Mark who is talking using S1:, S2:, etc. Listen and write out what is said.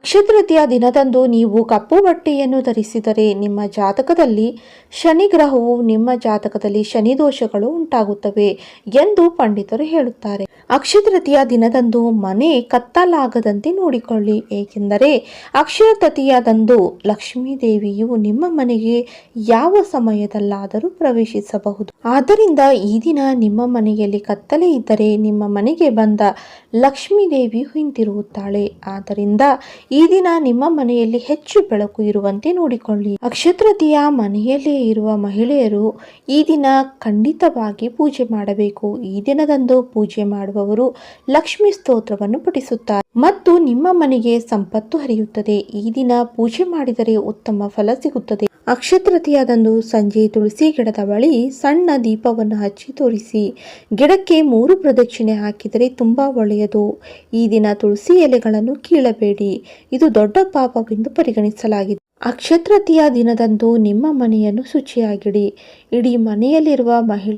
S1: ಅಕ್ಷತೃತೀಯ ದಿನದಂದು ನೀವು ಕಪ್ಪು ಬಟ್ಟೆಯನ್ನು ಧರಿಸಿದರೆ ನಿಮ್ಮ ಜಾತಕದಲ್ಲಿ ಶನಿ ಗ್ರಹವು ನಿಮ್ಮ ಜಾತಕದಲ್ಲಿ ಶನಿ ದೋಷಗಳು ಉಂಟಾಗುತ್ತವೆ ಎಂದು ಪಂಡಿತರು ಹೇಳುತ್ತಾರೆ. ಅಕ್ಷತೃತೀಯ ದಿನದಂದು ಮನೆ ಕತ್ತಲಾಗದಂತೆ ನೋಡಿಕೊಳ್ಳಿ, ಏಕೆಂದರೆ ಅಕ್ಷಯ ತೃತೀಯದಂದು ಲಕ್ಷ್ಮೀ ದೇವಿಯು ನಿಮ್ಮ ಮನೆಗೆ ಯಾವ ಸಮಯದಲ್ಲಾದರೂ ಪ್ರವೇಶಿಸಬಹುದು. ಆದ್ದರಿಂದ ಈ ದಿನ ನಿಮ್ಮ ಮನೆಯಲ್ಲಿ ಕತ್ತಲೆ ಇದ್ದರೆ ನಿಮ್ಮ ಮನೆಗೆ ಬಂದ ಲಕ್ಷ್ಮೀ ದೇವಿಯು ಹಿಂತಿರುಗುತ್ತಾಳೆ. ಆದ್ದರಿಂದ ಈ ದಿನ ನಿಮ್ಮ ಮನೆಯಲ್ಲಿ ಹೆಚ್ಚು ಬೆಳಕು ಇರುವಂತೆ ನೋಡಿಕೊಳ್ಳಿ. ಅಕ್ಷತೃತೀಯ ಮನೆಯಲ್ಲೇ ಇರುವ ಮಹಿಳೆಯರು ಈ ದಿನ ಖಂಡಿತವಾಗಿ ಪೂಜೆ ಮಾಡಬೇಕು. ಈ ದಿನದಂದು ಪೂಜೆ ಮಾಡುವವರು ಲಕ್ಷ್ಮೀ ಸ್ತೋತ್ರವನ್ನು ಪಠಿಸುತ್ತಾರೆ ಮತ್ತು ನಿಮ್ಮ ಮನೆಗೆ ಸಂಪತ್ತು ಹರಿಯುತ್ತದೆ. ಈ ದಿನ ಪೂಜೆ ಮಾಡಿದರೆ ಉತ್ತಮ ಫಲ ಸಿಗುತ್ತದೆ. ಅಕ್ಷತೃತೀಯದಂದು ಸಂಜೆ ತುಳಸಿ ಗಿಡದ ಬಳಿ ಸಣ್ಣ ದೀಪವನ್ನು ಹಚ್ಚಿ ತೋರಿಸಿ. ಗಿಡಕ್ಕೆ 3 ಪ್ರದಕ್ಷಿಣೆ ಹಾಕಿದರೆ ತುಂಬಾ ಒಳ್ಳೆಯದು. ಈ ದಿನ ತುಳಸಿ ಎಲೆಗಳನ್ನು ಕೀಳಬೇಡಿ, ಇದು ದೊಡ್ಡ ಪಾಪವೆಂದು ಪರಿಗಣಿಸಲಾಗಿದೆ. ಅಕ್ಷತೃತೀಯ ದಿನದಂದು ನಿಮ್ಮ ಮನೆಯನ್ನು ಶುಚಿಯಾಗಿಡಿ. ಇಡೀ ಮನೆಯಲ್ಲಿರುವ ಮಹಿಳೆ